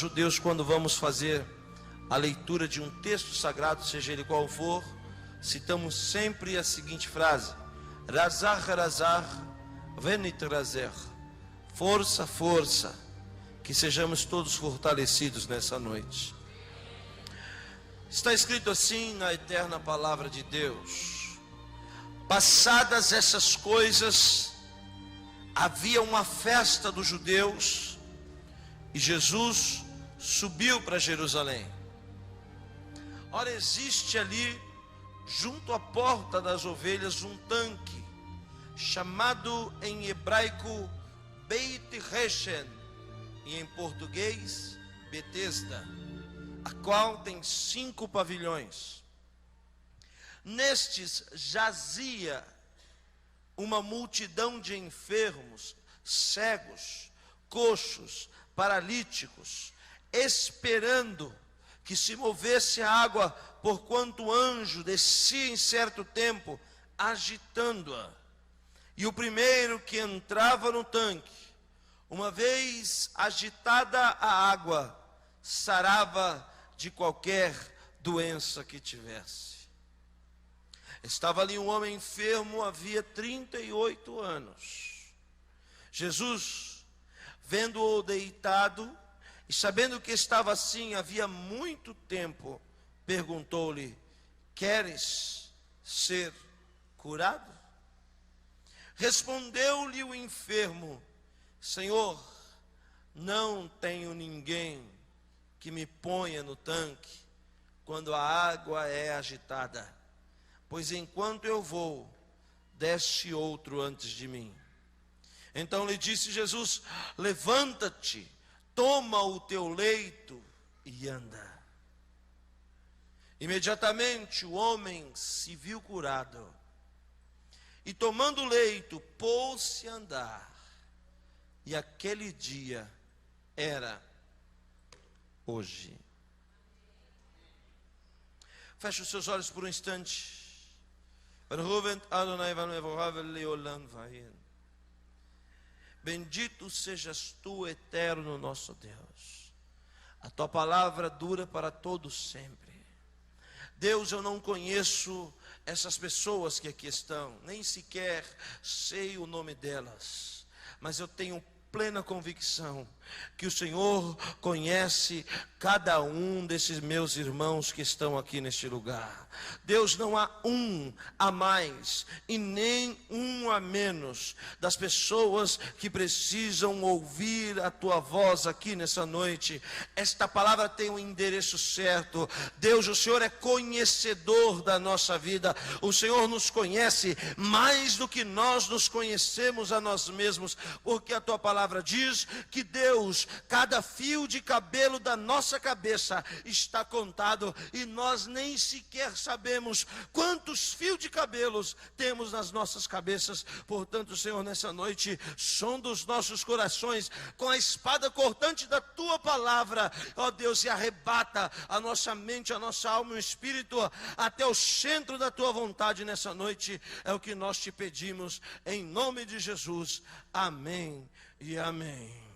Judeus, quando vamos fazer a leitura de um texto sagrado, seja ele qual for, citamos sempre a seguinte frase: Razar, razar, venit razer. Força, força, que sejamos todos fortalecidos nessa noite. Está escrito assim na eterna palavra de Deus: passadas essas coisas, havia uma festa dos judeus e Jesus subiu para Jerusalém. Ora, existe ali, junto à porta das ovelhas, um tanque, chamado em hebraico Beit Reshen, e em português Betesda, a qual tem 5 pavilhões. Nestes jazia uma multidão de enfermos, cegos, coxos, paralíticos, esperando que se movesse a água, porquanto o anjo descia em certo tempo, agitando-a. E o primeiro que entrava no tanque, uma vez agitada a água, sarava de qualquer doença que tivesse. Estava ali um homem enfermo, havia 38 anos. Jesus, vendo-o deitado, e sabendo que estava assim havia muito tempo, perguntou-lhe: queres ser curado? Respondeu-lhe o enfermo: Senhor, não tenho ninguém que me ponha no tanque quando a água é agitada, pois enquanto eu vou, desce outro antes de mim. Então lhe disse Jesus: levanta-te, toma o teu leito e anda. Imediatamente o homem se viu curado, e tomando o leito, pôs-se a andar. E aquele dia era hoje. Feche os seus olhos por um instante. Bendito sejas tu, eterno nosso Deus. A tua palavra dura para todos sempre. Deus, eu não conheço essas pessoas que aqui estão, nem sequer sei o nome delas, mas eu tenho plena convicção que o Senhor conhece cada um desses meus irmãos que estão aqui neste lugar. Deus, não há um a mais e nem um a menos das pessoas que precisam ouvir a tua voz aqui nessa noite. Esta palavra tem um endereço certo. Deus, o Senhor é conhecedor da nossa vida. O Senhor nos conhece mais do que nós nos conhecemos a nós mesmos, porque a tua palavra diz que Deus, cada fio de cabelo da nossa cabeça está contado, e nós nem sequer sabemos quantos fios de cabelos temos nas nossas cabeças. Portanto, Senhor, nessa noite, sonda os nossos corações com a espada cortante da tua palavra, ó Deus, e arrebata a nossa mente, a nossa alma e o espírito até o centro da tua vontade nessa noite. É o que nós te pedimos, em nome de Jesus. Amém e amém.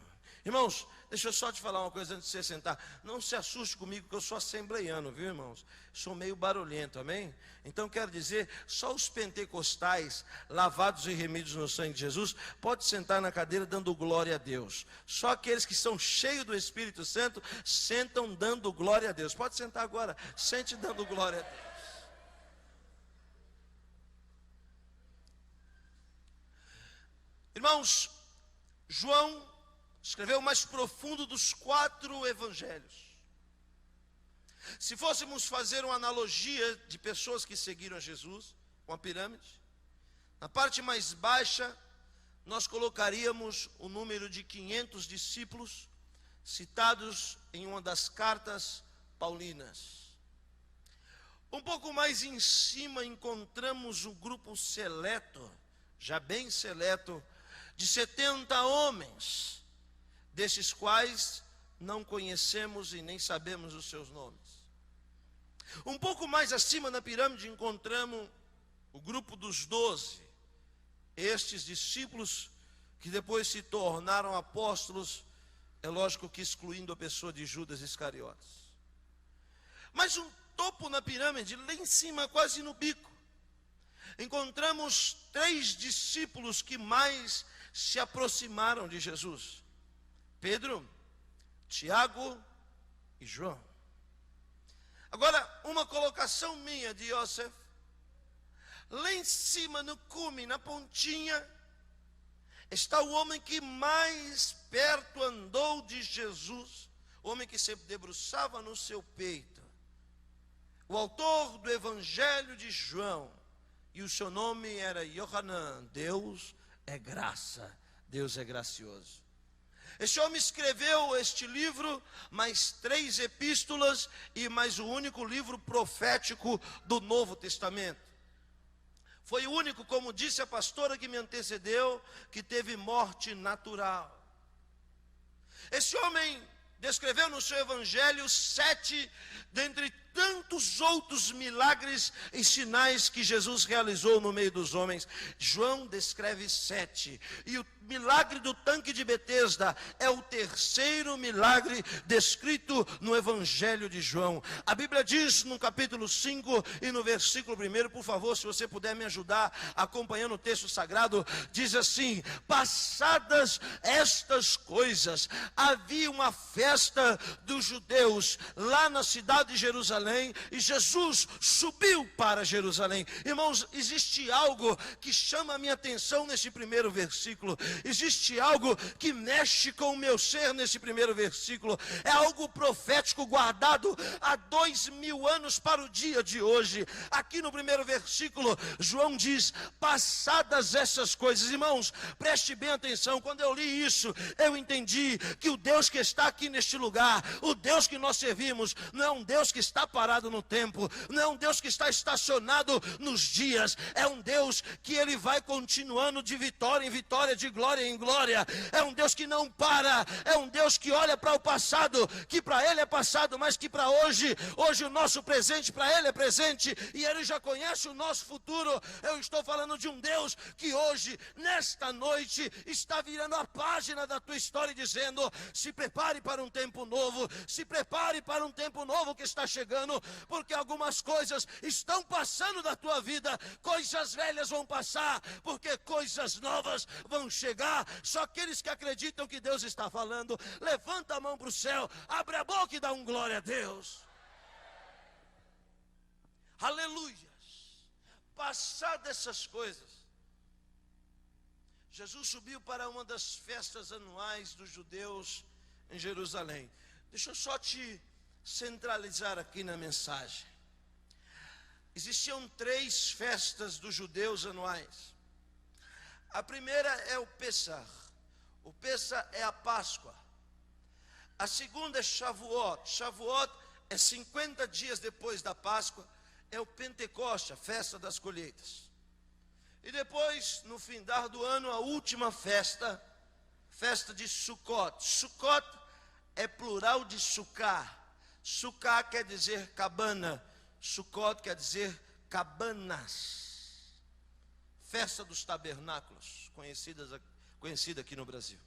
Irmãos, deixa eu só te falar uma coisa antes de você sentar. Não se assuste comigo, que eu sou assembleiano, viu, irmãos? Sou meio barulhento, amém? Então quero dizer, só os pentecostais, lavados e remidos no sangue de Jesus, pode sentar na cadeira dando glória a Deus. Só aqueles que são cheios do Espírito Santo sentam dando glória a Deus. Pode sentar agora, sente dando glória a Deus. Irmãos, João escreveu o mais profundo dos 4 evangelhos. Se fôssemos fazer uma analogia de pessoas que seguiram a Jesus, uma pirâmide, na parte mais baixa nós colocaríamos o número de 500 discípulos citados em uma das cartas paulinas. Um pouco mais em cima encontramos um grupo seleto, já bem seleto, de 70 homens, desses quais não conhecemos e nem sabemos os seus nomes. Um pouco mais acima na pirâmide encontramos o grupo dos 12, estes discípulos que depois se tornaram apóstolos É lógico que excluindo a pessoa de Judas Iscariotes. Mas um topo na pirâmide, lá em cima, quase no bico, encontramos 3 discípulos que mais se aproximaram de Jesus: Pedro, Tiago e João. Agora, uma colocação minha de Yosef, lá em cima, no cume, na pontinha, está o homem que mais perto andou de Jesus, o homem que se debruçava no seu peito, o autor do Evangelho de João, e o seu nome era Yohanan. Deus é graça, Deus é gracioso. Este homem escreveu este livro, mais 3 epístolas e mais o único livro profético do Novo Testamento. Foi o único, como disse a pastora que me antecedeu, que teve morte natural. Esse homem descreveu no seu evangelho 7 dentre tantos outros milagres e sinais que Jesus realizou no meio dos homens. João descreve 7. E o milagre do tanque de Betesda é o 3º milagre descrito no evangelho de João. A Bíblia diz no capítulo 5 e no versículo 1, por favor, se você puder me ajudar acompanhando o texto sagrado, diz assim: passadas estas coisas, havia uma festa dos judeus lá na cidade de Jerusalém, e Jesus subiu para Jerusalém. Irmãos, existe algo que chama a minha atenção nesse primeiro versículo. Existe algo que mexe com o meu ser nesse primeiro versículo. É algo profético guardado há 2000 anos para o dia de hoje. Aqui no primeiro versículo, João diz: passadas essas coisas. Irmãos, preste bem atenção. Quando eu li isso, eu entendi que o Deus que está aqui neste lugar, o Deus que nós servimos, não é um Deus que está parado no tempo, não é um Deus que está estacionado nos dias, é um Deus que ele vai continuando de vitória em vitória, de glória em glória. É um Deus que não para, é um Deus que olha para o passado, que para ele é passado, mas que para hoje o nosso presente para ele é presente, e ele já conhece o nosso futuro. Eu estou falando de um Deus que hoje, nesta noite, está virando a página da tua história e dizendo: se prepare para um tempo novo, se prepare para um tempo novo que está chegando, porque algumas coisas estão passando da tua vida, coisas velhas vão passar, porque coisas novas vão chegar. Só aqueles que acreditam que Deus está falando, levanta a mão para o céu, abre a boca e dá um glória a Deus. Aleluias. Passadas essas coisas, Jesus subiu para uma das festas anuais dos judeus em Jerusalém. Deixa eu só te centralizar aqui na mensagem. Existiam 3 festas dos judeus anuais. A primeira é o Pessah. O Pessah é a Páscoa. A segunda é Shavuot. Shavuot é 50 dias depois da Páscoa. É o Pentecoste, a festa das colheitas. E depois, no findar do ano, a última festa, festa de Sukkot. Sukkot é plural de Sukkah. Sukkah quer dizer cabana, Sukkot quer dizer cabanas. Festa dos tabernáculos, conhecida aqui no Brasil.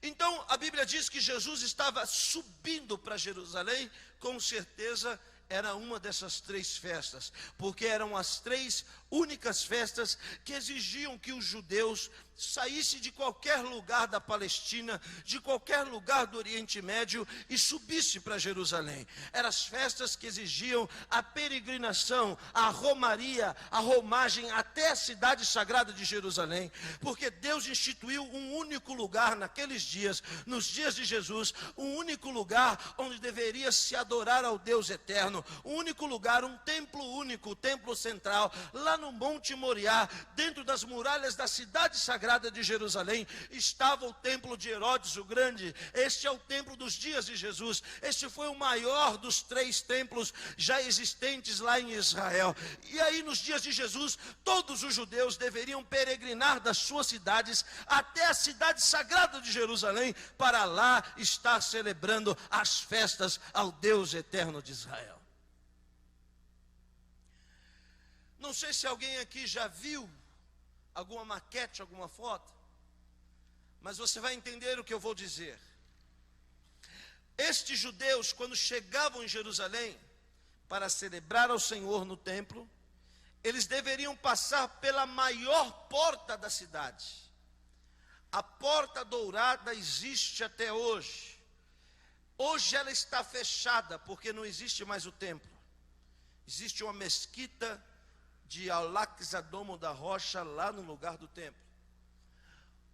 Então, a Bíblia diz que Jesus estava subindo para Jerusalém, com certeza era uma dessas 3 festas, porque eram as 3 únicas festas que exigiam que os judeus saíssem de qualquer lugar da Palestina, de qualquer lugar do Oriente Médio e subisse para Jerusalém. Eram as festas que exigiam a peregrinação, a romaria, a romagem até a cidade sagrada de Jerusalém, porque Deus instituiu um único lugar naqueles dias, nos dias de Jesus, um único lugar onde deveria se adorar ao Deus eterno, um único lugar, um templo único, o templo central, lá no Monte Moriá, dentro das muralhas da cidade sagrada de Jerusalém, estava o templo de Herodes o Grande. Este é o templo dos dias de Jesus. Este foi o maior dos 3 templos já existentes lá em Israel. E aí, nos dias de Jesus, todos os judeus deveriam peregrinar das suas cidades até a cidade sagrada de Jerusalém, para lá estar celebrando as festas ao Deus eterno de Israel. Não sei se alguém aqui já viu alguma maquete, alguma foto, mas você vai entender o que eu vou dizer. Estes judeus, quando chegavam em Jerusalém para celebrar ao Senhor no templo, eles deveriam passar pela maior porta da cidade. A porta dourada existe até hoje. Hoje ela está fechada porque não existe mais o templo. Existe uma mesquita de Al-Aqsa, Domo da Rocha, lá no lugar do templo.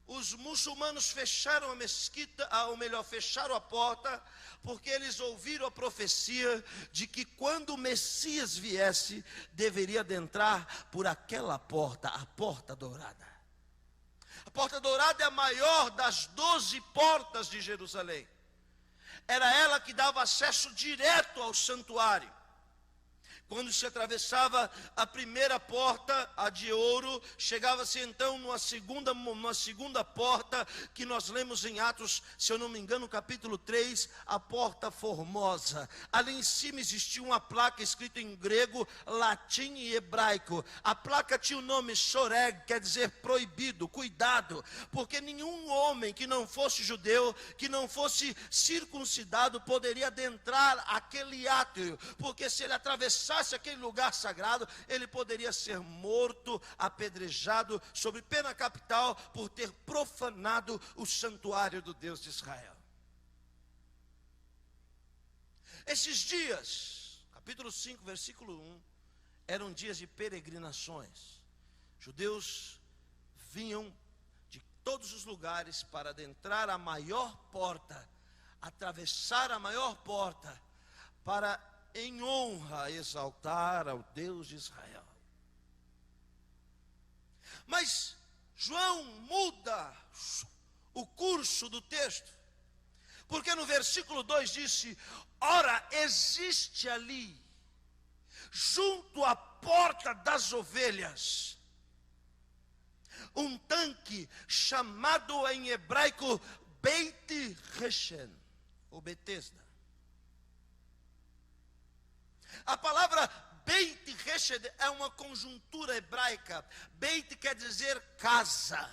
Os muçulmanos fecharam a mesquita, ou melhor, fecharam a porta, porque eles ouviram a profecia de que quando o Messias viesse, deveria adentrar por aquela porta, a porta dourada. A porta dourada é a maior das 12 portas de Jerusalém. Era ela que dava acesso direto ao santuário. Quando se atravessava a primeira porta, a de ouro, chegava-se então numa segunda porta, que nós lemos em Atos, se eu não me engano, capítulo 3, a porta formosa. Ali em cima existia uma placa escrita em grego, latim e hebraico. A placa tinha o nome Shoreg, quer dizer proibido, cuidado, porque nenhum homem que não fosse judeu, que não fosse circuncidado, poderia adentrar aquele átrio, porque se ele atravessasse aquele lugar sagrado, ele poderia ser morto, apedrejado, sob pena capital, por ter profanado o santuário do Deus de Israel. Esses dias, capítulo 5, versículo 1, eram dias de peregrinações. Judeus vinham de todos os lugares para adentrar a maior porta, atravessar a maior porta, para em honra exaltar ao Deus de Israel. Mas João muda o curso do texto, porque no versículo 2 disse: ora, existe ali, junto à porta das ovelhas, um tanque chamado em hebraico Beit Reshen, ou Betesda. A palavra Beit Reshen é uma conjuntura hebraica. Beit quer dizer casa,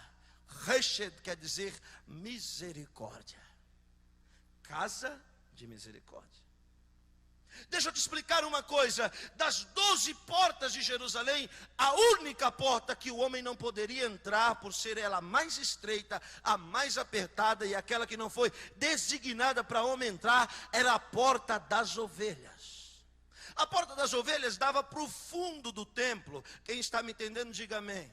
Reshen quer dizer misericórdia. Casa de misericórdia. Deixa eu te explicar uma coisa: das 12 portas de Jerusalém, a única porta que o homem não poderia entrar, por ser ela a mais estreita, a mais apertada e aquela que não foi designada para homem entrar, era a porta das ovelhas. A porta das ovelhas dava para o fundo do templo. Quem está me entendendo, diga amém.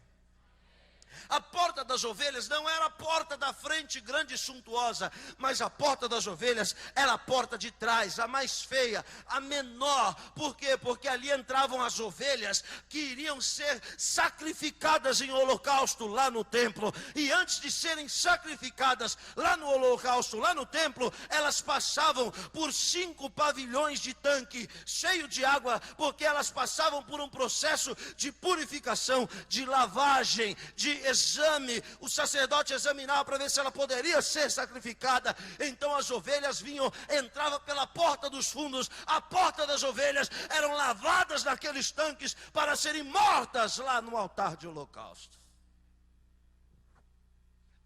A porta das ovelhas não era a porta da frente grande e suntuosa, mas a porta das ovelhas era a porta de trás, a mais feia, a menor. Por quê? Porque ali entravam as ovelhas que iriam ser sacrificadas em holocausto lá no templo. E antes de serem sacrificadas lá no holocausto, lá no templo, elas passavam por 5 pavilhões de tanque, cheio de água, porque elas passavam por um processo de purificação, de lavagem, de exame. O sacerdote examinava para ver se ela poderia ser sacrificada. Então as ovelhas vinham, entravam pela porta dos fundos. A porta das ovelhas eram lavadas naqueles tanques para serem mortas lá no altar de holocausto.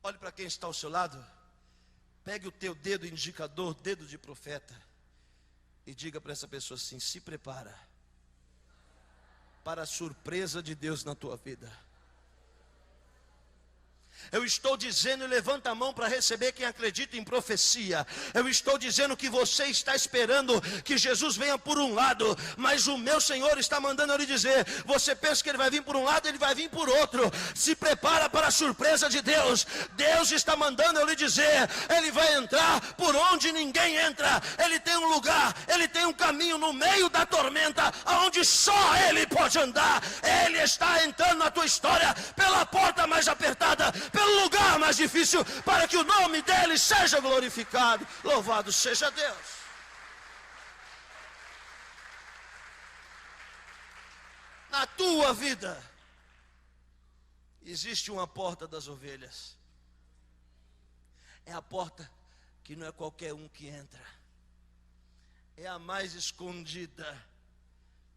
Olhe para quem está ao seu lado, pegue o teu dedo indicador, dedo de profeta, e diga para essa pessoa assim: se prepara para a surpresa de Deus na tua vida. Eu estou dizendo, e levanta a mão para receber quem acredita em profecia. Eu estou dizendo que você está esperando que Jesus venha por um lado, mas o meu Senhor está mandando eu lhe dizer: você pensa que Ele vai vir por um lado, Ele vai vir por outro. Se prepara para a surpresa de Deus. Deus está mandando eu lhe dizer: Ele vai entrar por onde ninguém entra. Ele tem um lugar, Ele tem um caminho no meio da tormenta, onde só Ele pode andar. Ele está entrando na tua história pela porta mais apertada, pelo lugar mais difícil, para que o nome dele seja glorificado. Louvado seja Deus. Na tua vida existe uma porta das ovelhas. É a porta que não é qualquer um que entra. É a mais escondida.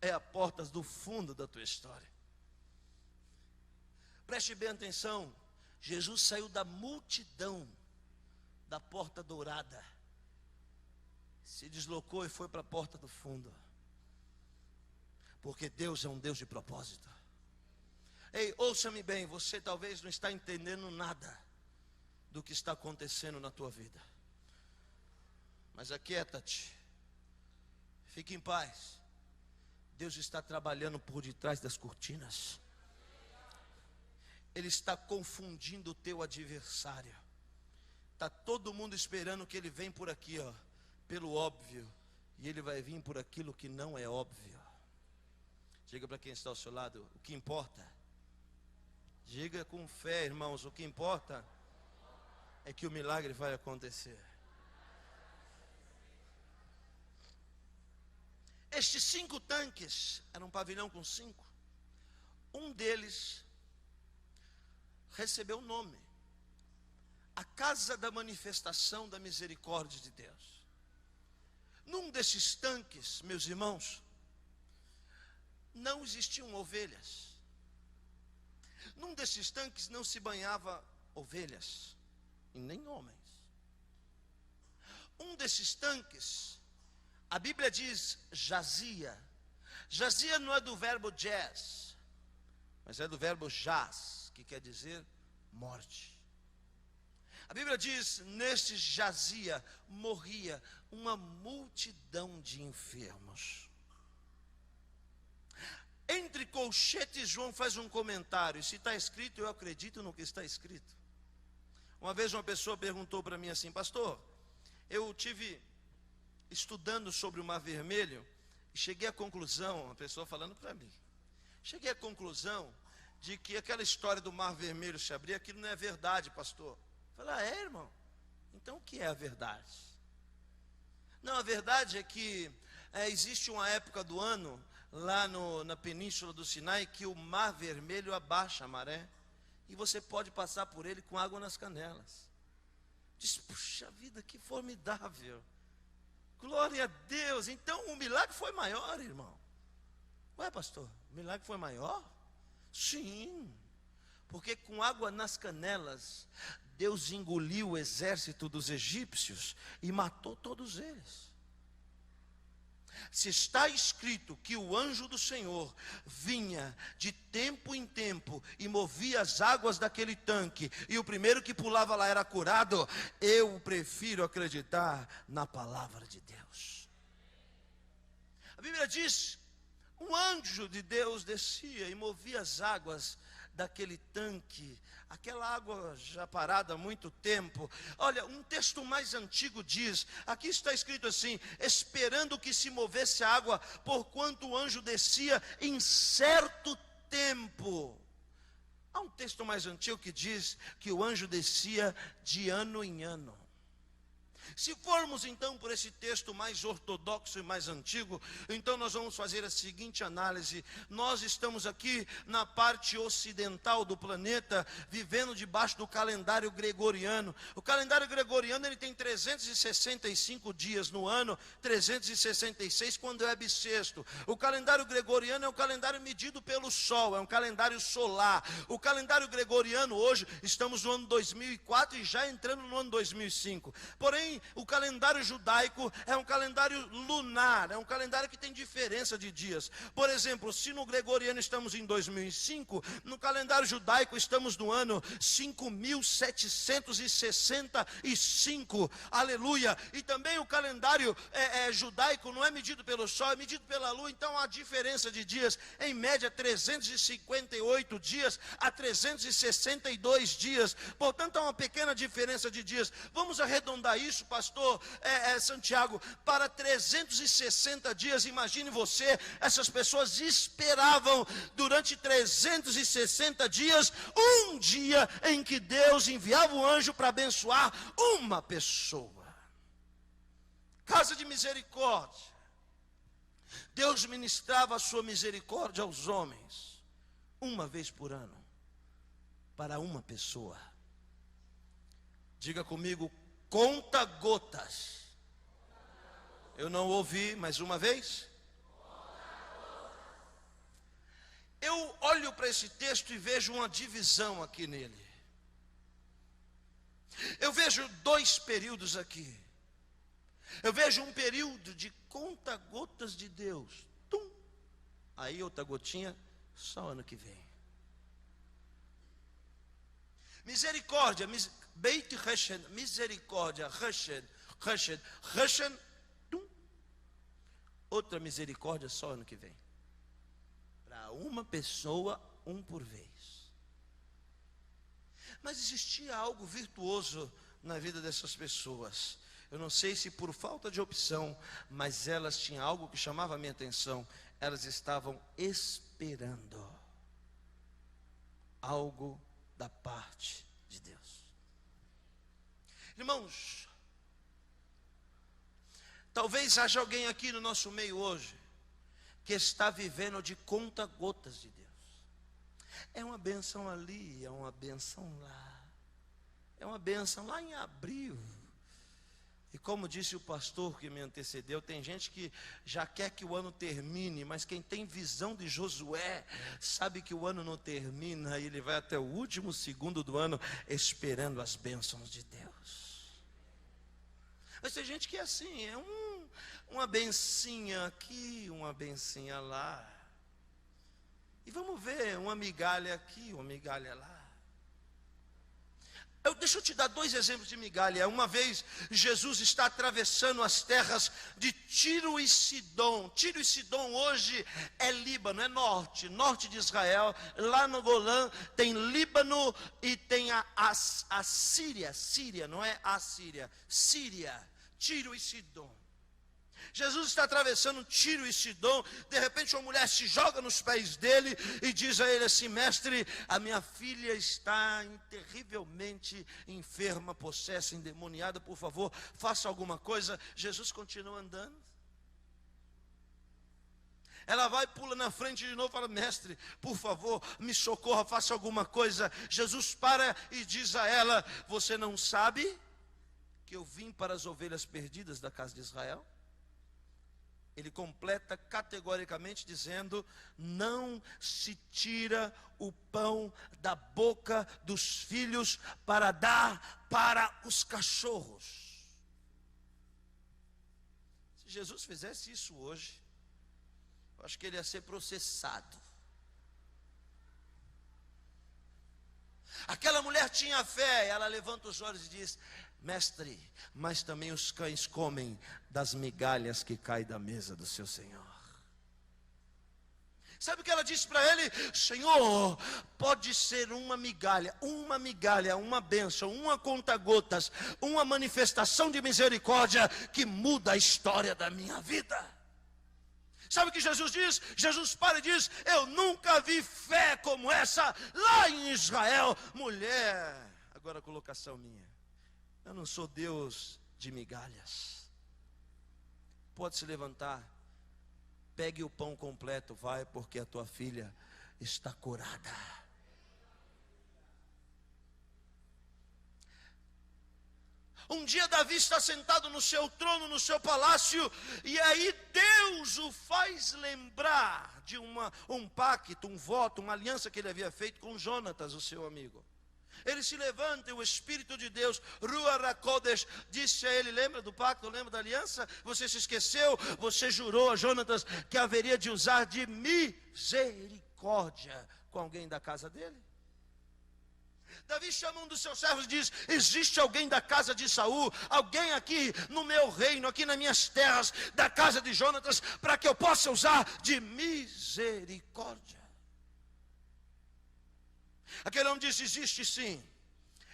É a porta do fundo da tua história. Preste bem atenção. Jesus saiu da multidão da porta dourada, se deslocou e foi para a porta do fundo, porque Deus é um Deus de propósito. Ei, ouça-me bem, você talvez não está entendendo nada do que está acontecendo na tua vida, mas aquieta-te, fique em paz. Deus está trabalhando por detrás das cortinas. Ele está confundindo o teu adversário. Está todo mundo esperando que ele venha por aqui, ó, pelo óbvio, e ele vai vir por aquilo que não é óbvio. Diga para quem está ao seu lado, o que importa. Diga com fé, irmãos, o que importa é que o milagre vai acontecer. Estes 5 tanques, era um pavilhão com 5. Um deles recebeu o nome, a Casa da Manifestação da Misericórdia de Deus. Num desses tanques, meus irmãos, não existiam ovelhas. Num desses tanques não se banhava ovelhas, e nem homens. Um desses tanques, a Bíblia diz jazia. Jazia não é do verbo jaz, mas é do verbo jaz, que quer dizer morte. A Bíblia diz, neste jazia, morria uma multidão de enfermos. Entre colchetes, João faz um comentário. Se está escrito, eu acredito no que está escrito. Uma vez uma pessoa perguntou para mim assim: pastor, eu tive estudando sobre o Mar Vermelho e cheguei à conclusão, uma pessoa falando para mim, cheguei à conclusão de que aquela história do Mar Vermelho se abrir, aquilo não é verdade, pastor. Eu falei, é, irmão? Então o que é a verdade? Não, a verdade é que existe uma época do ano lá na península do Sinai que o Mar Vermelho abaixa a maré e você pode passar por ele com água nas canelas. Diz, puxa vida, que formidável, glória a Deus. Então o milagre foi maior, irmão. Ué, pastor, o milagre foi maior? Sim, porque com água nas canelas Deus engoliu o exército dos egípcios e matou todos eles. Se está escrito que o anjo do Senhor vinha de tempo em tempo e movia as águas daquele tanque, e o primeiro que pulava lá era curado, eu prefiro acreditar na palavra de Deus. A Bíblia diz, um anjo de Deus descia e movia as águas daquele tanque, aquela água já parada há muito tempo. Olha, um texto mais antigo diz, aqui está escrito assim, esperando que se movesse a água, porquanto o anjo descia em certo tempo. Há um texto mais antigo que diz que o anjo descia de ano em ano. Se formos então por esse texto mais ortodoxo e mais antigo, então nós vamos fazer a seguinte análise. Nós estamos aqui na parte ocidental do planeta, vivendo debaixo do calendário gregoriano. O calendário gregoriano ele tem 365 dias no ano, 366 quando é bissexto. O calendário gregoriano é um calendário medido pelo sol, é um calendário solar. O calendário gregoriano hoje, estamos no ano 2004 e já entrando no ano 2005. Porém, o calendário judaico é um calendário lunar, é um calendário que tem diferença de dias. Por exemplo, se no gregoriano estamos em 2005, no calendário judaico estamos no ano 5765, aleluia. E também o calendário judaico não é medido pelo sol, é medido pela lua, então há diferença de dias, em média 358 dias a 362 dias, portanto há uma pequena diferença de dias. Vamos arredondar isso, pastor Santiago, para 360 dias. Imagine você, essas pessoas esperavam durante 360 dias, um dia em que Deus enviava o anjo para abençoar uma pessoa. Casa de misericórdia. Deus ministrava a sua misericórdia aos homens, uma vez por ano, para uma pessoa. Diga comigo, conta-gotas. Eu não ouvi, mais uma vez. Eu olho para esse texto e vejo uma divisão aqui nele. Eu vejo dois períodos aqui. Eu vejo um período de conta-gotas de Deus. Tum. Aí outra gotinha, só ano que vem. Misericórdia, Beit Reshen, misericórdia, Reshen, tum. Outra misericórdia só ano que vem. Para uma pessoa, um por vez. Mas existia algo virtuoso na vida dessas pessoas. Eu não sei se por falta de opção, mas elas tinham algo que chamava a minha atenção. Elas estavam esperando algo da parte de Deus. Irmãos, talvez haja alguém aqui no nosso meio hoje que está vivendo de conta-gotas de Deus. É uma benção ali, é uma benção lá. É uma benção lá em abril. E como disse o pastor que me antecedeu, tem gente que já quer que o ano termine, mas quem tem visão de Josué, sabe que o ano não termina, e ele vai até o último segundo do ano, esperando as bênçãos de Deus. Mas tem gente que é assim, é uma bencinha aqui, uma bencinha lá. E vamos ver, uma migalha aqui, uma migalha lá. Deixa eu te dar dois exemplos de migalha. Uma vez, Jesus está atravessando as terras de Tiro e Sidom. Tiro e Sidom hoje é Líbano, é norte de Israel. Lá no Golã tem Líbano e tem a Síria, não é a Síria. Síria, Tiro e Sidom. Jesus está atravessando Tiro e Sidom. De repente uma mulher se joga nos pés dele e diz a ele assim: mestre, a minha filha está terrivelmente enferma, possessa, endemoniada, por favor, faça alguma coisa. Jesus continua andando. Ela vai, pula na frente de novo e fala: mestre, por favor, me socorra, faça alguma coisa. Jesus para e diz a ela: você não sabe que eu vim para as ovelhas perdidas da casa de Israel? Ele completa categoricamente dizendo: não se tira o pão da boca dos filhos para dar para os cachorros. Se Jesus fizesse isso hoje, eu acho que ele ia ser processado. Aquela mulher tinha fé, ela levanta os olhos e diz: mestre, mas também os cães comem das migalhas que caem da mesa do seu Senhor. Sabe o que ela disse para ele? Senhor, pode ser uma migalha, uma bênção, uma conta-gotas, uma manifestação de misericórdia que muda a história da minha vida. Sabe o que Jesus diz? Jesus para e diz: eu nunca vi fé como essa lá em Israel. Mulher, agora a colocação minha: eu não sou Deus de migalhas. Pode se levantar, pegue o pão completo, vai, porque a tua filha está curada. Um dia Davi está sentado no seu trono, no seu palácio, e aí Deus o faz lembrar de um pacto, um voto, uma aliança que ele havia feito com Jonatas, o seu amigo. Ele se levanta e o Espírito de Deus, Ruach HaKodesh, disse a ele: lembra do pacto, lembra da aliança? Você se esqueceu? Você jurou a Jonatas que haveria de usar de misericórdia com alguém da casa dele? Davi chama um dos seus servos e diz: existe alguém da casa de Saul, alguém aqui no meu reino, aqui nas minhas terras, da casa de Jonatas, para que eu possa usar de misericórdia? Aquele homem disse: existe sim.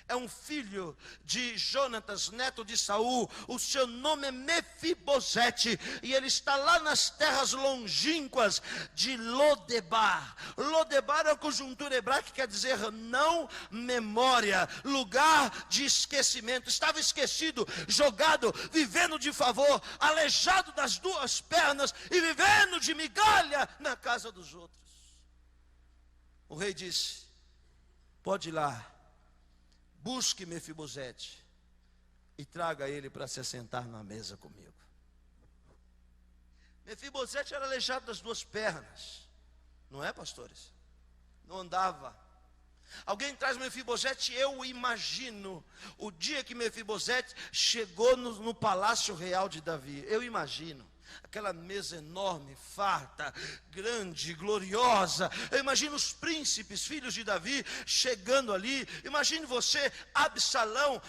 É um filho de Jonatas, neto de Saul. O seu nome é Mefibosete, e ele está lá nas terras longínquas de Lodebar. Lodebar é a conjuntura hebraica que quer dizer não memória, lugar de esquecimento. Estava esquecido, jogado, vivendo de favor, aleijado das duas pernas e vivendo de migalha na casa dos outros. O rei disse: pode ir lá, busque Mefibosete e traga ele para se assentar na mesa comigo. Mefibosete era aleijado das duas pernas, não é, pastores? Não andava. Alguém traz Mefibosete, eu imagino o dia que Mefibosete chegou no palácio real de Davi. Eu imagino aquela mesa enorme, farta, grande, gloriosa. Eu imagino os príncipes, filhos de Davi, chegando ali. Imagine você, Absalão,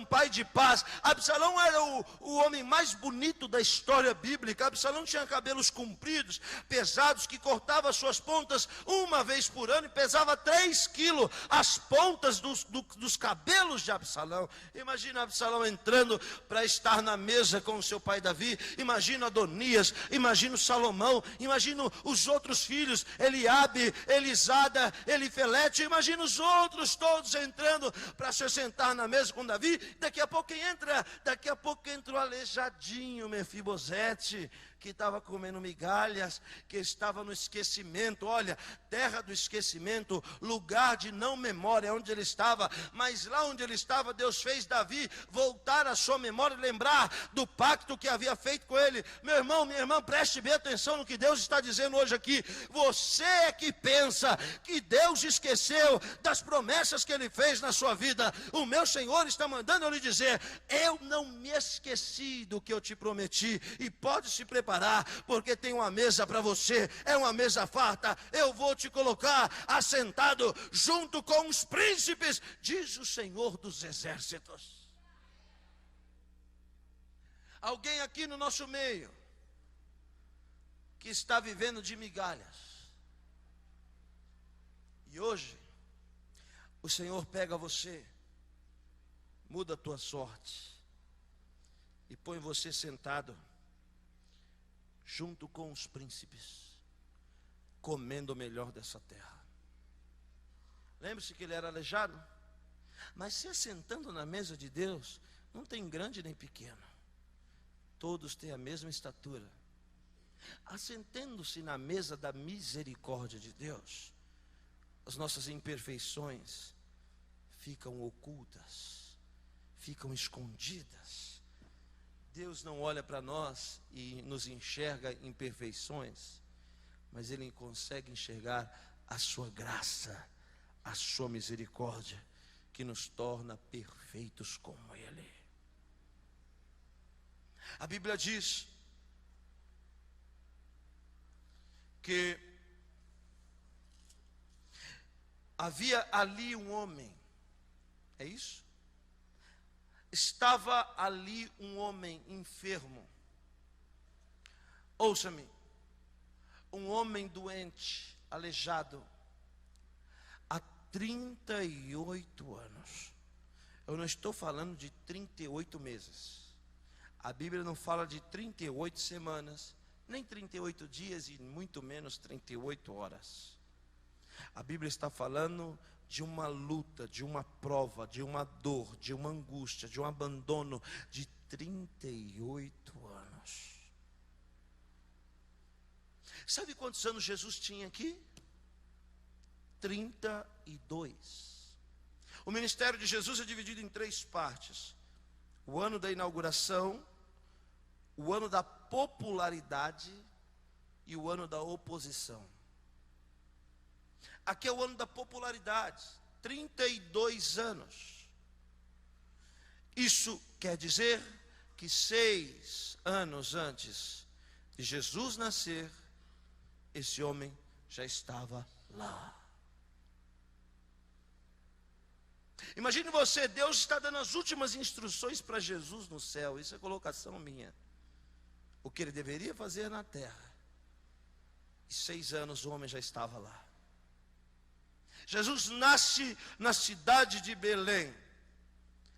pai de paz. Absalão era o homem mais bonito da história bíblica. Absalão tinha cabelos compridos, pesados, que cortava suas pontas uma vez por ano e pesava 3 quilos as pontas dos cabelos de Absalão. Imagina Absalão entrando para estar na mesa com o seu pai Davi. Imagina Adonias, imagino Salomão, imagino os outros filhos, Eliabe, Elisada, Elifelete, imagino os outros todos entrando para se sentar na mesa com Davi. Daqui a pouco entra o aleijadinho Mefibosete, que estava comendo migalhas, que estava no esquecimento. Olha, terra do esquecimento, lugar de não memória onde ele estava. Mas lá onde ele estava, Deus fez Davi voltar à sua memória, lembrar do pacto que havia feito com ele. Meu irmão, minha irmã, preste bem atenção no que Deus está dizendo hoje aqui. Você é que pensa que Deus esqueceu das promessas que ele fez na sua vida. O meu Senhor está mandando eu lhe dizer: eu não me esqueci do que eu te prometi. E pode se preparar, porque tem uma mesa para você, é uma mesa farta. Eu vou te colocar assentado junto com os príncipes, diz o Senhor dos exércitos. Alguém aqui no nosso meio que está vivendo de migalhas, e hoje o Senhor pega você, muda a tua sorte e põe você sentado junto com os príncipes, comendo o melhor dessa terra. Lembre-se que ele era aleijado, mas se assentando na mesa de Deus, não tem grande nem pequeno, todos têm a mesma estatura. Assentando-se na mesa da misericórdia de Deus, as nossas imperfeições ficam ocultas, ficam escondidas. Deus não olha para nós e nos enxerga imperfeições, mas Ele consegue enxergar a sua graça, a sua misericórdia, que nos torna perfeitos como Ele. A Bíblia diz que havia ali um homem, é isso? Estava ali um homem enfermo. Ouça-me, um homem doente, aleijado, há 38 anos. Eu não estou falando de 38 meses. A Bíblia não fala de 38 semanas, nem 38 dias e muito menos 38 horas. A Bíblia está falando de uma luta, de uma prova, de uma dor, de uma angústia, de um abandono de 38 anos. Sabe quantos anos Jesus tinha aqui? 32. O ministério de Jesus é dividido em 3 partes: o ano da inauguração, o ano da popularidade e o ano da oposição. Aqui é o ano da popularidade, 32 anos. Isso quer dizer que 6 anos antes de Jesus nascer, esse homem já estava lá. Imagine você, Deus está dando as últimas instruções para Jesus no céu. Isso é colocação minha. O que ele deveria fazer na terra. E 6 anos o homem já estava lá. Jesus nasce na cidade de Belém.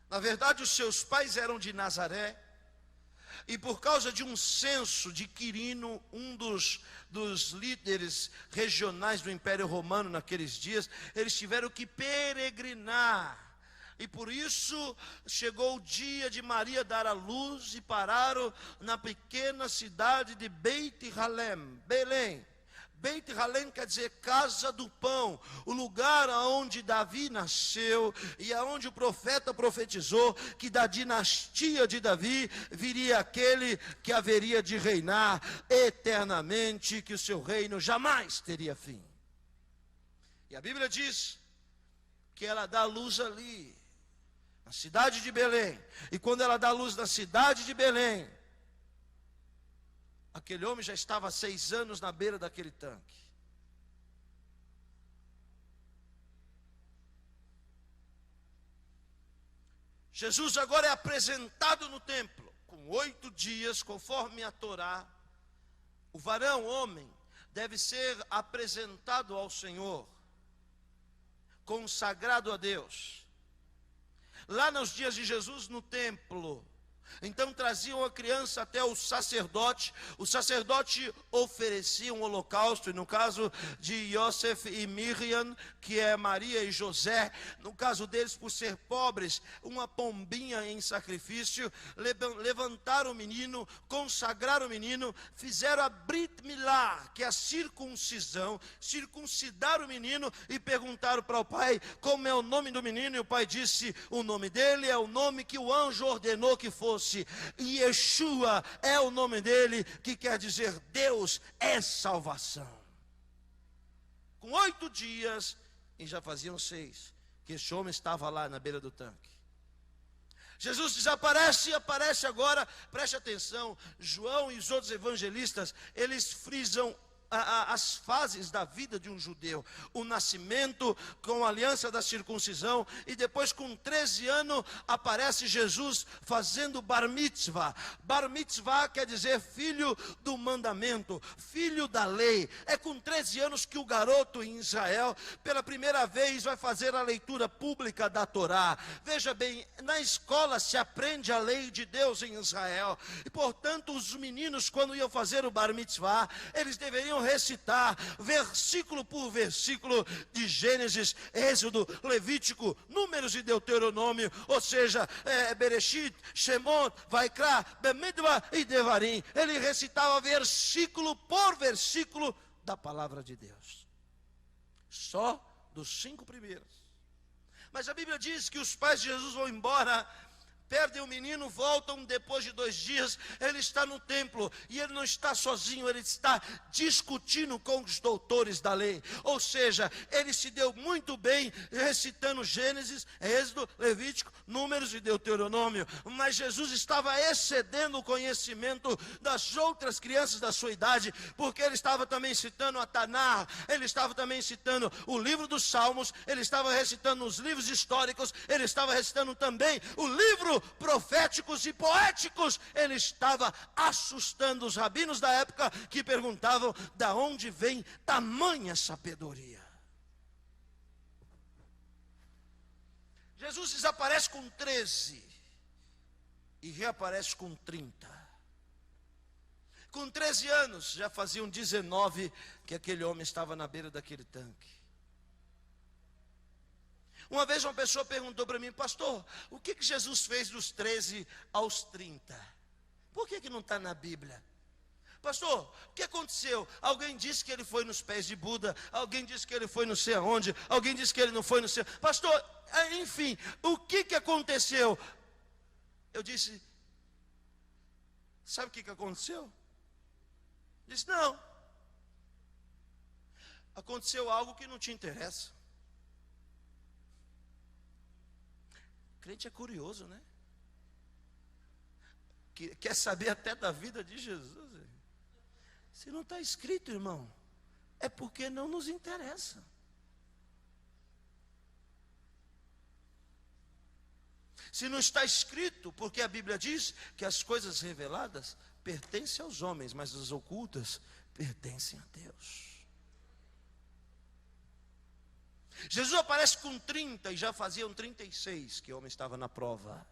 Na verdade, os seus pais eram de Nazaré. E por causa de um censo de Quirino, um dos líderes regionais do Império Romano naqueles dias, eles tiveram que peregrinar. E por isso chegou o dia de Maria dar à luz e pararam na pequena cidade de Beit-Halem, Belém. Beit-Halem quer dizer casa do pão, o lugar onde Davi nasceu e aonde o profeta profetizou que da dinastia de Davi viria aquele que haveria de reinar eternamente, que o seu reino jamais teria fim. E a Bíblia diz que ela dá luz ali, na cidade de Belém. E quando ela dá luz na cidade de Belém, aquele homem já estava há 6 anos na beira daquele tanque. Jesus agora é apresentado no templo, com 8 dias, conforme a Torá. O varão, homem, deve ser apresentado ao Senhor, consagrado a Deus. Lá nos dias de Jesus no templo, então traziam a criança até o sacerdote oferecia um holocausto, e no caso de Yosef e Miriam, que é Maria e José, no caso deles, por ser pobres, uma pombinha em sacrifício, levantaram o menino, consagraram o menino, fizeram a Brit Milá, que é a circuncisão, circuncidaram o menino e perguntaram para o pai como é o nome do menino, e o pai disse: o nome dele é o nome que o anjo ordenou que fosse. E Yeshua é o nome dele, que quer dizer Deus é salvação. Com 8 dias, e já faziam 6, que esse homem estava lá na beira do tanque. Jesus desaparece e aparece agora, preste atenção, João e os outros evangelistas, eles frisam as fases da vida de um judeu: o nascimento, com a aliança da circuncisão, e depois com 13 anos aparece Jesus fazendo bar mitzvah. Bar mitzvah quer dizer filho do mandamento, filho da lei. É com 13 anos que o garoto em Israel pela primeira vez vai fazer a leitura pública da Torá. Veja bem, na escola se aprende a lei de Deus em Israel, e portanto os meninos, quando iam fazer o bar mitzvah, eles deveriam recitar versículo por versículo de Gênesis, Êxodo, Levítico, Números e Deuteronômio, ou seja, Bereshit, Shemot, Vaikra, Bemidbar e Devarim. Ele recitava versículo por versículo da palavra de Deus, só dos 5 primeiros. Mas a Bíblia diz que os pais de Jesus vão embora, perdem o menino, voltam depois de 2 dias, ele está no templo, e ele não está sozinho, ele está discutindo com os doutores da lei, ou seja, ele se deu muito bem recitando Gênesis, Êxodo, Levítico, Números e Deuteronômio, mas Jesus estava excedendo o conhecimento das outras crianças da sua idade, porque ele estava também citando a Taná, ele estava também citando o livro dos Salmos, ele estava recitando os livros históricos, ele estava recitando também o livro proféticos e poéticos. Ele estava assustando os rabinos da época, que perguntavam: da onde vem tamanha sabedoria? Jesus desaparece com 13 e reaparece com 30. Com 13 anos, já faziam 19 que aquele homem estava na beira daquele tanque. Uma vez uma pessoa perguntou para mim: pastor, o que Jesus fez dos 13 aos 30? Por que não está na Bíblia? Pastor, o que aconteceu? Alguém disse que ele foi nos pés de Buda, alguém disse que ele foi não sei aonde, alguém disse que ele não foi no céu. Pastor, enfim, o que aconteceu? Eu disse: sabe o que aconteceu? Disse: não. Aconteceu algo que não te interessa. O crente é curioso, né? Quer saber até da vida de Jesus. Se não está escrito, irmão, é porque não nos interessa. Se não está escrito, porque a Bíblia diz que as coisas reveladas pertencem aos homens, mas as ocultas pertencem a Deus. Jesus aparece com 30 e já faziam 36 que o homem estava na prova.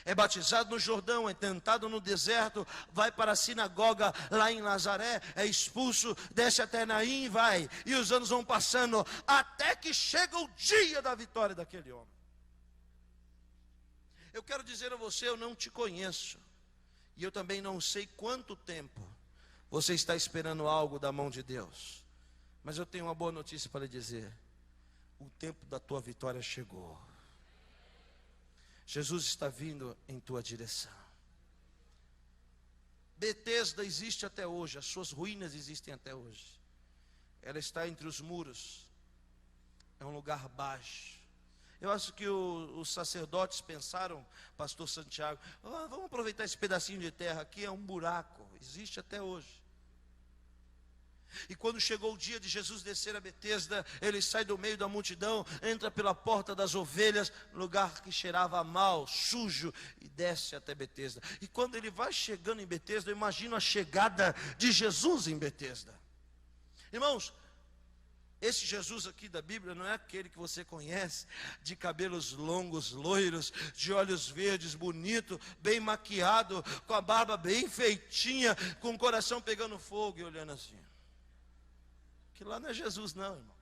É batizado no Jordão, é tentado no deserto, vai para a sinagoga lá em Nazaré, é expulso, desce até Naim e vai. E os anos vão passando, até que chega o dia da vitória daquele homem. Eu quero dizer a você, eu não te conheço, e eu também não sei quanto tempo você está esperando algo da mão de Deus. Mas eu tenho uma boa notícia para lhe dizer: o tempo da tua vitória chegou. Jesus está vindo em tua direção. Betesda existe até hoje, as suas ruínas existem até hoje. Ela está entre os muros, é um lugar baixo. Eu acho que os sacerdotes pensaram, pastor Santiago, vamos aproveitar esse pedacinho de terra aqui, é um buraco, existe até hoje. E quando chegou o dia de Jesus descer a Betesda, ele sai do meio da multidão, entra pela porta das ovelhas, lugar que cheirava mal, sujo, e desce até Betesda. E quando ele vai chegando em Betesda, eu imagino a chegada de Jesus em Betesda. Irmãos, esse Jesus aqui da Bíblia não é aquele que você conhece, de cabelos longos, loiros, de olhos verdes, bonito, bem maquiado, com a barba bem feitinha, com o coração pegando fogo e olhando assim. Que lá não é Jesus não, irmão.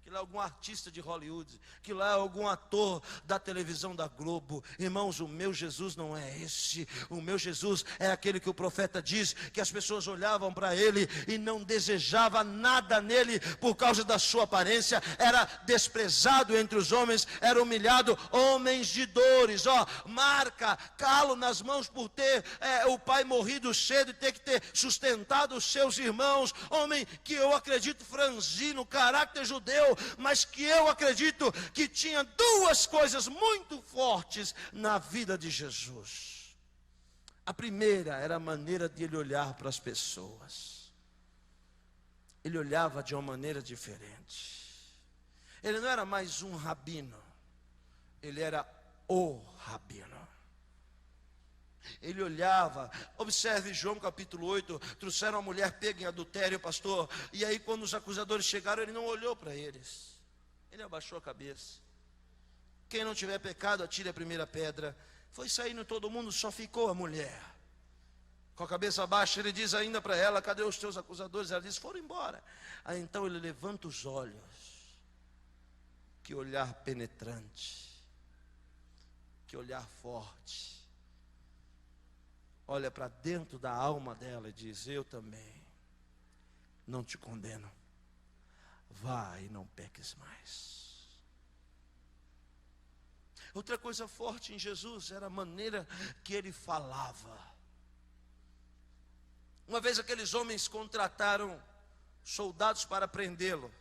Que lá é algum artista de Hollywood, que lá é algum ator da televisão da Globo. Irmãos, o meu Jesus não é esse. O meu Jesus é aquele que o profeta diz que as pessoas olhavam para ele e não desejavam nada nele por causa da sua aparência. Era desprezado entre os homens, era humilhado, homens de dores, marca, calo nas mãos por ter o pai morrido cedo e ter que ter sustentado os seus irmãos. Homem que eu acredito franzino, caráter judeu, mas que eu acredito que tinha duas coisas muito fortes na vida de Jesus. A primeira era a maneira de ele olhar para as pessoas. Ele olhava de uma maneira diferente. Ele não era mais um rabino, ele era o rabino. Ele olhava, observe João capítulo 8, trouxeram a mulher pega em adultério, pastor, e aí quando os acusadores chegaram, ele não olhou para eles, ele abaixou a cabeça. Quem não tiver pecado, atire a primeira pedra. Foi saindo todo mundo, só ficou a mulher, com a cabeça baixa. Ele diz ainda para ela, cadê os teus acusadores? Ela diz, foram embora. Aí então ele levanta os olhos, que olhar penetrante, que olhar forte, olha para dentro da alma dela e diz, eu também não te condeno, vá e não peques mais. Outra coisa forte em Jesus era a maneira que ele falava. Uma vez aqueles homens contrataram soldados para prendê-lo.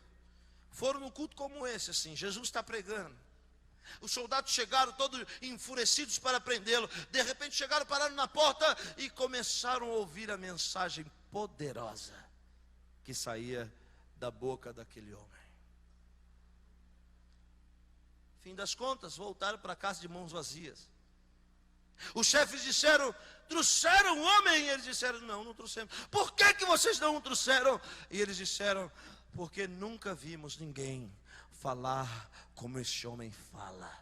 Foram num culto como esse, assim, Jesus está pregando. Os soldados chegaram todos enfurecidos para prendê-lo. De repente chegaram, pararam na porta e começaram a ouvir a mensagem poderosa que saía da boca daquele homem. Fim das contas, voltaram para casa de mãos vazias. Os chefes disseram, trouxeram o homem? E eles disseram, não trouxemos. Por que vocês não o trouxeram? E eles disseram, porque nunca vimos ninguém falar como esse homem fala.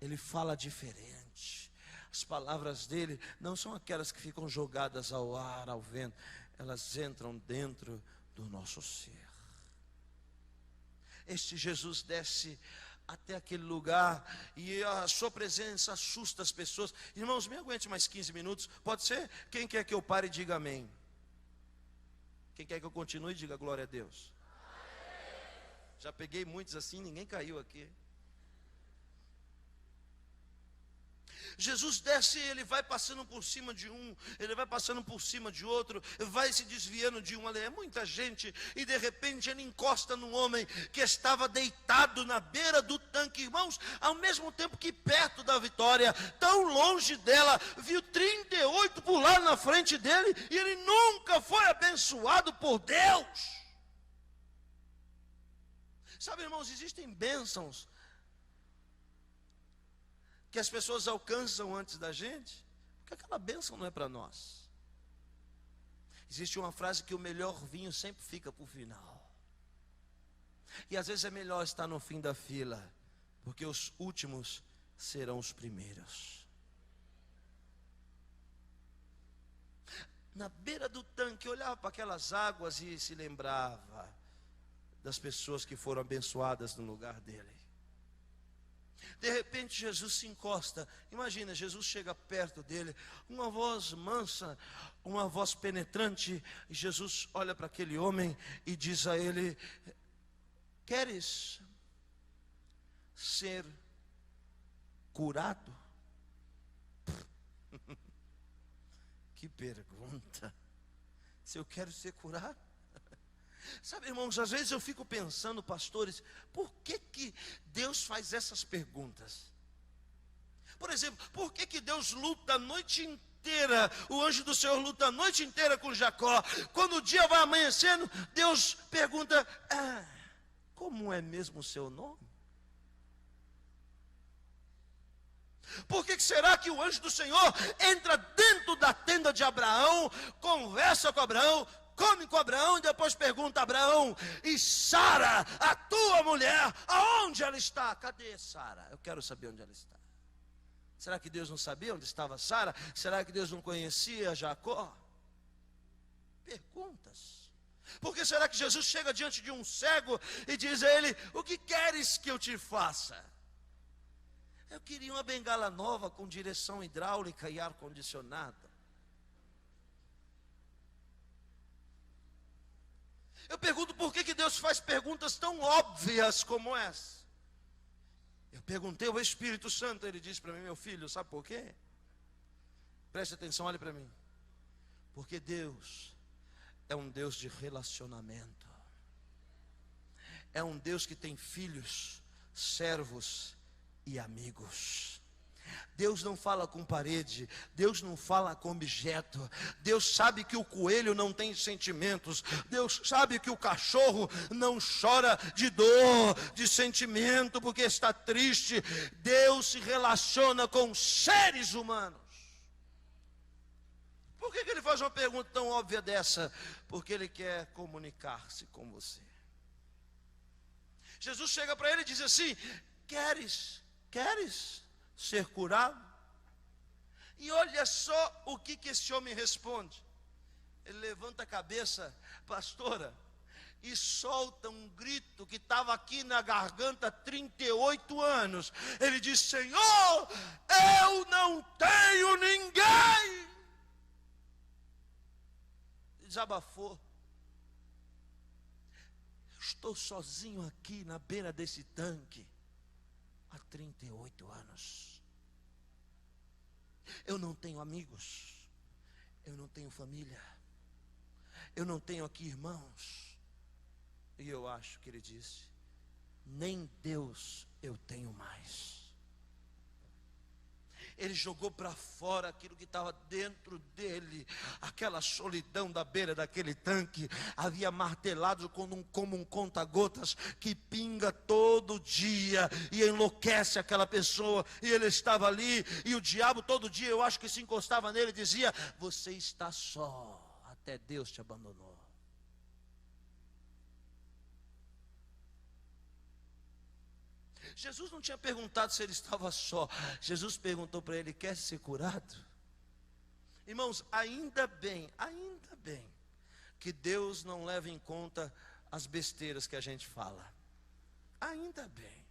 Ele fala diferente. As palavras dele não são aquelas que ficam jogadas ao ar, ao vento. Elas entram dentro do nosso ser. Este Jesus desce até aquele lugar e a sua presença assusta as pessoas. Irmãos, me aguente mais 15 minutos. Pode ser? Quem quer que eu pare, diga amém. Quem quer que eu continue, diga glória a Deus. Já peguei muitos assim, ninguém caiu aqui. Jesus desce, ele vai passando por cima de um, ele vai passando por cima de outro, vai se desviando de um, ali é muita gente, e de repente ele encosta num homem que estava deitado na beira do tanque. Irmãos, ao mesmo tempo que perto da vitória, tão longe dela, viu 38 pular na frente dele, e ele nunca foi abençoado por Deus. Sabe, irmãos, existem bênçãos que as pessoas alcançam antes da gente, porque aquela bênção não é para nós. Existe uma frase que o melhor vinho sempre fica para o final. E às vezes é melhor estar no fim da fila, porque os últimos serão os primeiros. Na beira do tanque, olhava para aquelas águas e se lembrava das pessoas que foram abençoadas no lugar dele. De repente Jesus se encosta. Imagina, Jesus chega perto dele, uma voz mansa, uma voz penetrante, e Jesus olha para aquele homem e diz a ele, queres ser curado? Que pergunta. Se eu quero ser curado? Sabe, irmãos, às vezes eu fico pensando, pastores, por que Deus faz essas perguntas? Por exemplo, por que Deus luta a noite inteira, o anjo do Senhor luta a noite inteira com Jacó? Quando o dia vai amanhecendo, Deus pergunta, como é mesmo o seu nome? Por que será que o anjo do Senhor entra dentro da tenda de Abraão, conversa com Abraão, come com Abraão e depois pergunta a Abraão, e Sara, a tua mulher, aonde ela está? Cadê Sara? Eu quero saber onde ela está. Será que Deus não sabia onde estava Sara? Será que Deus não conhecia Jacó? Perguntas. Por que será que Jesus chega diante de um cego e diz a ele, o que queres que eu te faça? Eu queria uma bengala nova com direção hidráulica e ar-condicionado. Eu pergunto por que Deus faz perguntas tão óbvias como essa. Eu perguntei ao Espírito Santo, ele disse para mim, meu filho, sabe por quê? Preste atenção, olhe para mim. Porque Deus é um Deus de relacionamento. É um Deus que tem filhos, servos e amigos. Deus não fala com parede, Deus não fala com objeto. Deus sabe que o coelho não tem sentimentos, Deus sabe que o cachorro não chora de dor, de sentimento, porque está triste. Deus se relaciona com seres humanos. Por que ele faz uma pergunta tão óbvia dessa? Porque ele quer comunicar-se com você. Jesus chega para ele e diz assim, queres ser curado? E olha só o que esse homem responde. Ele levanta a cabeça, pastora, e solta um grito que estava aqui na garganta há 38 anos. Ele diz, Senhor, eu não tenho ninguém. Desabafou. Estou sozinho aqui na beira desse tanque há 38 anos. Eu não tenho amigos, eu não tenho família, eu não tenho aqui irmãos. E eu acho que ele disse, nem Deus eu tenho mais. Ele jogou para fora aquilo que estava dentro dele, aquela solidão da beira daquele tanque, havia martelado como um conta-gotas que pinga todo dia e enlouquece aquela pessoa. E ele estava ali, e o diabo todo dia, eu acho que se encostava nele e dizia, você está só, até Deus te abandonou. Jesus não tinha perguntado se ele estava só. Jesus perguntou para ele, quer ser curado? Irmãos, ainda bem que Deus não leva em conta as besteiras que a gente fala. Ainda bem.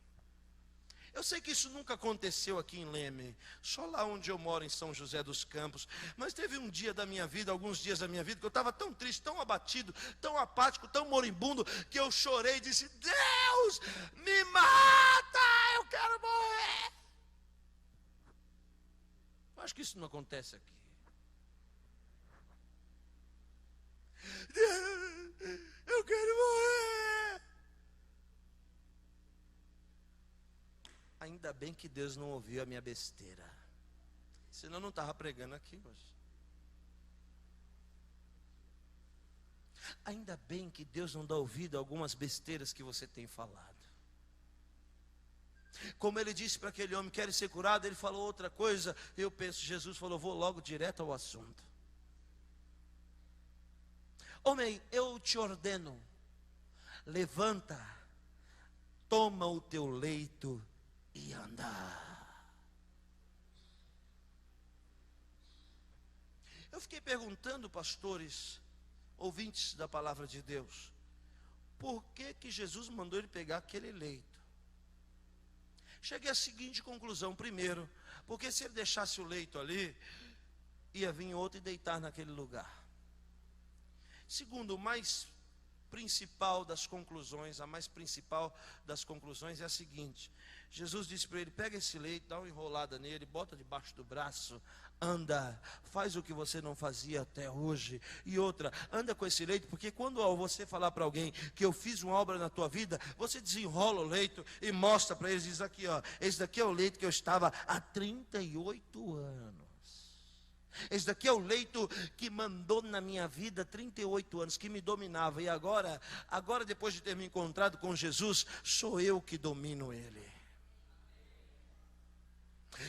Eu sei que isso nunca aconteceu aqui em Leme, só lá onde eu moro, em São José dos Campos. Mas teve um dia da minha vida, alguns dias da minha vida, que eu estava tão triste, tão abatido, tão apático, tão moribundo, que eu chorei e disse, Deus, me mata, eu quero morrer. Eu acho que isso não acontece aqui. Eu quero morrer. Ainda bem que Deus não ouviu a minha besteira, senão eu não estava pregando aqui hoje. Ainda bem que Deus não dá ouvido a algumas besteiras que você tem falado. Como ele disse para aquele homem, quer ser curado? Ele falou outra coisa. Eu penso, Jesus falou, vou logo direto ao assunto. Homem, eu te ordeno, levanta, toma o teu leito e anda. Eu fiquei perguntando, pastores, ouvintes da palavra de Deus, por que Jesus mandou ele pegar aquele leito? Cheguei à seguinte conclusão. Primeiro, porque se ele deixasse o leito ali, ia vir outro e deitar naquele lugar. Segundo, mas principal das conclusões, a mais principal das conclusões é a seguinte: Jesus disse para ele: pega esse leito, dá uma enrolada nele, bota debaixo do braço, anda, faz o que você não fazia até hoje. E outra, anda com esse leito, porque quando você falar para alguém que eu fiz uma obra na tua vida, você desenrola o leito e mostra para eles, diz aqui, ó, esse daqui é o leito que eu estava há 38 anos. Esse daqui é o leito que mandou na minha vida 38 anos, que me dominava. E agora depois de ter me encontrado com Jesus, sou eu que domino ele.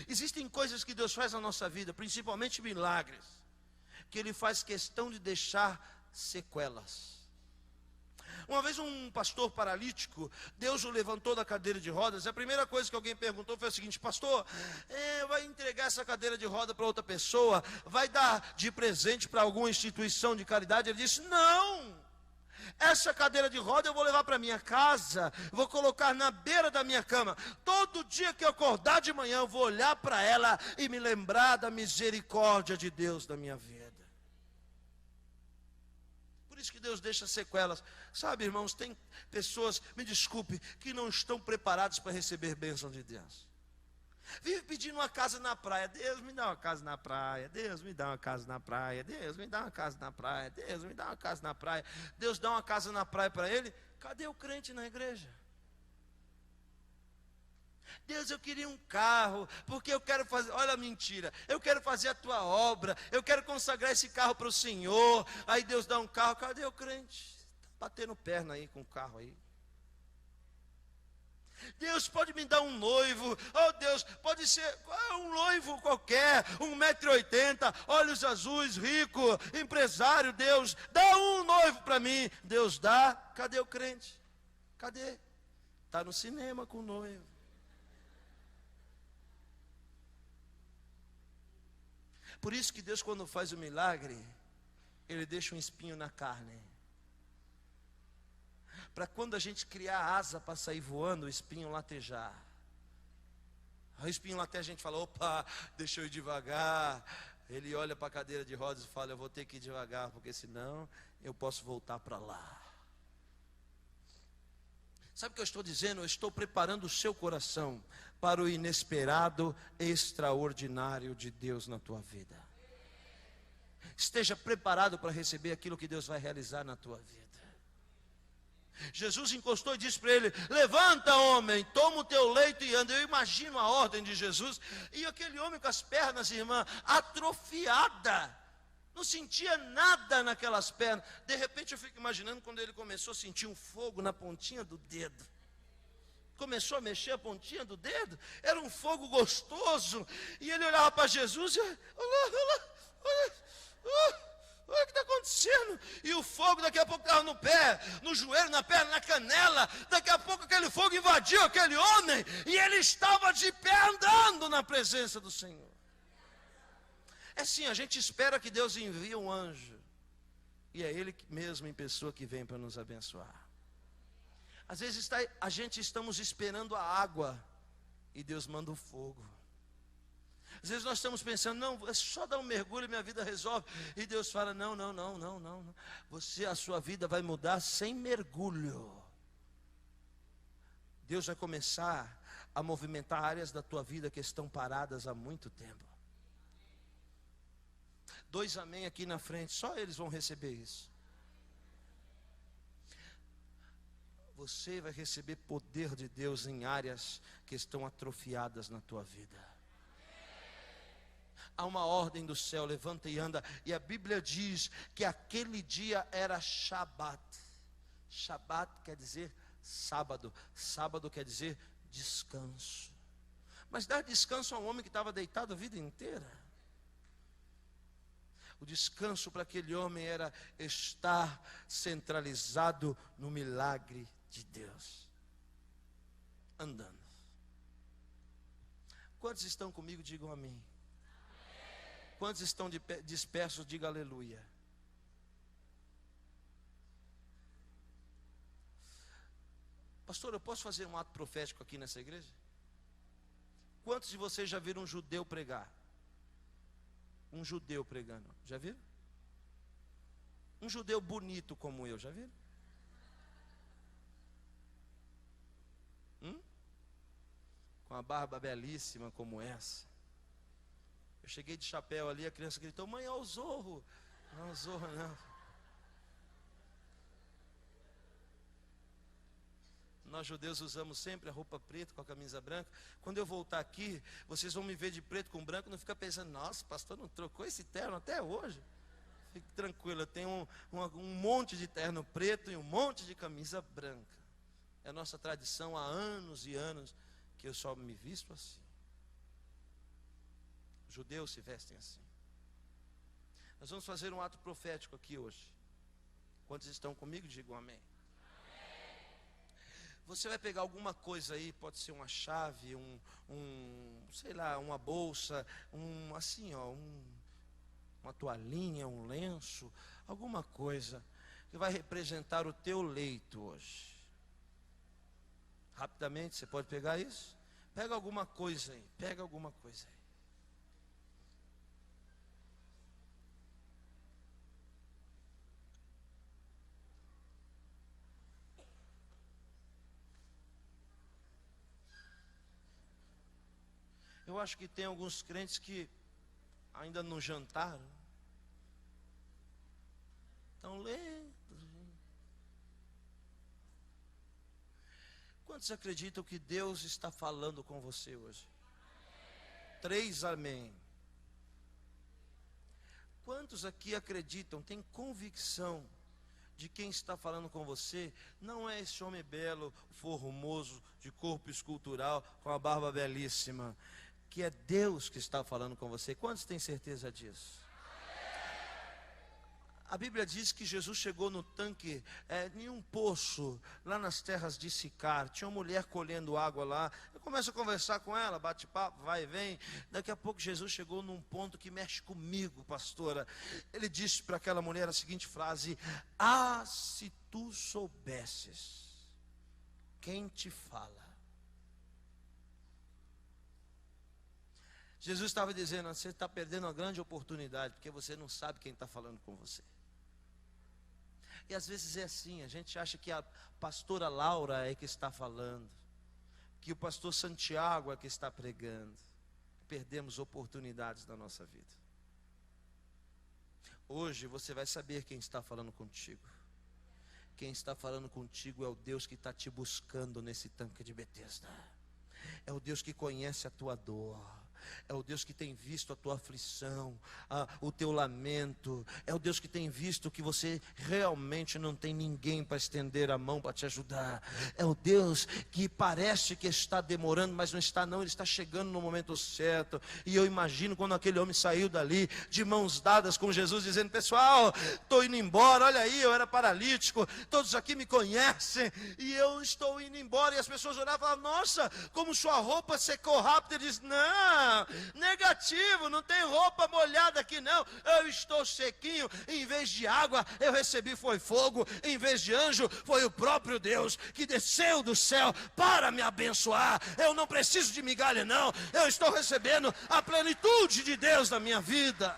Existem coisas que Deus faz na nossa vida, principalmente milagres, que Ele faz questão de deixar sequelas. Uma vez um pastor paralítico, Deus o levantou da cadeira de rodas. A primeira coisa que alguém perguntou foi o seguinte: pastor, vai entregar essa cadeira de roda para outra pessoa? Vai dar de presente para alguma instituição de caridade? Ele disse: não, essa cadeira de roda eu vou levar para minha casa, vou colocar na beira da minha cama. Todo dia que eu acordar de manhã, eu vou olhar para ela e me lembrar da misericórdia de Deus na minha vida. Por isso que Deus deixa sequelas. Sabe, irmãos, tem pessoas, me desculpe, que não estão preparadas para receber bênção de Deus. Vive pedindo uma casa na praia. Deus, me dá uma casa na praia. Deus, me dá uma casa na praia. Deus, me dá uma casa na praia. Deus, me dá uma casa na praia. Deus dá uma casa na praia para ele. Cadê o crente na igreja? Deus, eu queria um carro, porque eu quero fazer, olha a mentira, eu quero fazer a tua obra, eu quero consagrar esse carro para o Senhor. Aí Deus dá um carro, cadê o crente? Está batendo perna aí com o carro aí. Deus, pode me dar um noivo? Oh Deus, pode ser um noivo qualquer, 1,80 m, olhos azuis, rico, empresário. Deus, dá um noivo para mim. Deus dá, cadê o crente? Cadê? Está no cinema com o noivo. Por isso que Deus, quando faz o milagre, Ele deixa um espinho na carne, para quando a gente criar asa para sair voando, o espinho latejar. Aí o espinho lateja, a gente fala: opa, deixa eu ir devagar. Ele olha para a cadeira de rodas e fala: eu vou ter que ir devagar, porque senão eu posso voltar para lá. Sabe o que eu estou dizendo? Eu estou preparando o seu coração para o inesperado, extraordinário de Deus na tua vida. Esteja preparado para receber aquilo que Deus vai realizar na tua vida. Jesus encostou e disse para ele: levanta, homem, toma o teu leito e anda. Eu imagino a ordem de Jesus, e aquele homem com as pernas, irmã, atrofiada, não sentia nada naquelas pernas. De repente eu fico imaginando quando ele começou a sentir um fogo na pontinha do dedo. Começou a mexer a pontinha do dedo, era um fogo gostoso, e ele olhava para Jesus e olha o que está acontecendo? E o fogo daqui a pouco estava no pé, no joelho, na perna, na canela. Daqui a pouco aquele fogo invadiu aquele homem, e ele estava de pé andando na presença do Senhor. É assim, a gente espera que Deus envie um anjo, e é Ele mesmo em pessoa que vem para nos abençoar. Às vezes a gente estamos esperando a água, e Deus manda o fogo. Às vezes nós estamos pensando: não, é só dar um mergulho e minha vida resolve. E Deus fala: não. A sua vida vai mudar sem mergulho. Deus vai começar a movimentar áreas da tua vida que estão paradas há muito tempo. 2 amém aqui na frente, só eles vão receber isso. Você vai receber poder de Deus em áreas que estão atrofiadas na tua vida. Há uma ordem do céu: levanta e anda. E a Bíblia diz que aquele dia era Shabat. Shabat quer dizer sábado. Sábado quer dizer descanso. Mas dar descanso a um homem que estava deitado a vida inteira. O descanso para aquele homem era estar centralizado no milagre de Deus. Andando. Quantos estão comigo? Digam amém. Quantos estão dispersos? Diga aleluia. Pastor, eu posso fazer um ato profético aqui nessa igreja? Quantos de vocês já viram um judeu pregar? Um judeu pregando, já viram? Um judeu bonito como eu, já viram? com uma barba belíssima como essa. Eu cheguei de chapéu ali, a criança gritou: mãe, é o Zorro. Não, o Zorro não. Nós judeus usamos sempre a roupa preta com a camisa branca. Quando eu voltar aqui, vocês vão me ver de preto com branco. Não fica pensando: nossa, o pastor não trocou esse terno até hoje. Fique tranquilo, eu tenho um monte de terno preto e um monte de camisa branca. É a nossa tradição há anos e anos que eu só me visto assim. Os judeus se vestem assim. Nós vamos fazer um ato profético aqui hoje. Quantos estão comigo? Digam amém. Você vai pegar alguma coisa aí, pode ser uma chave, sei lá, uma bolsa, uma toalhinha, um lenço, alguma coisa que vai representar o teu leito hoje. Rapidamente, você pode pegar isso? Pega alguma coisa aí, pega alguma coisa aí. Eu acho que tem alguns crentes que ainda não jantaram. Estão lentos. Quantos acreditam que Deus está falando com você hoje? 3 amém. Quantos aqui acreditam, têm convicção de quem está falando com você não é esse homem belo, formoso, de corpo escultural, com a barba belíssima, que é Deus que está falando com você? Quantos têm certeza disso? A Bíblia diz que Jesus chegou no tanque, em um poço, lá nas terras de Sicar. Tinha uma mulher colhendo água lá. Eu começo a conversar com ela, bate papo, vai e vem. Daqui a pouco Jesus chegou num ponto que mexe comigo, pastora. Ele disse para aquela mulher a seguinte frase: ah, se tu soubesses quem te fala. Jesus estava dizendo: você está perdendo uma grande oportunidade, porque você não sabe quem está falando com você. E às vezes é assim, a gente acha que a pastora Laura é que está falando, que o pastor Santiago é que está pregando. Perdemos oportunidades na nossa vida. Hoje você vai saber quem está falando contigo. Quem está falando contigo é o Deus que está te buscando nesse tanque de Betesda. É o Deus que conhece a tua dor. É o Deus que tem visto a tua aflição, o teu lamento. É o Deus que tem visto que você realmente não tem ninguém para estender a mão para te ajudar. É o Deus que parece que está demorando, mas não está não, Ele está chegando no momento certo. E eu imagino quando aquele homem saiu dali, de mãos dadas com Jesus, dizendo: pessoal, estou indo embora, olha aí, eu era paralítico, todos aqui me conhecem, e eu estou indo embora. E as pessoas olhavam e falavam: nossa, como sua roupa secou rápido. Ele diz: não, negativo, não tem roupa molhada aqui não, eu estou sequinho. Em vez de água eu recebi foi fogo, em vez de anjo foi o próprio Deus que desceu do céu para me abençoar. Eu não preciso de migalha não, eu estou recebendo a plenitude de Deus na minha vida.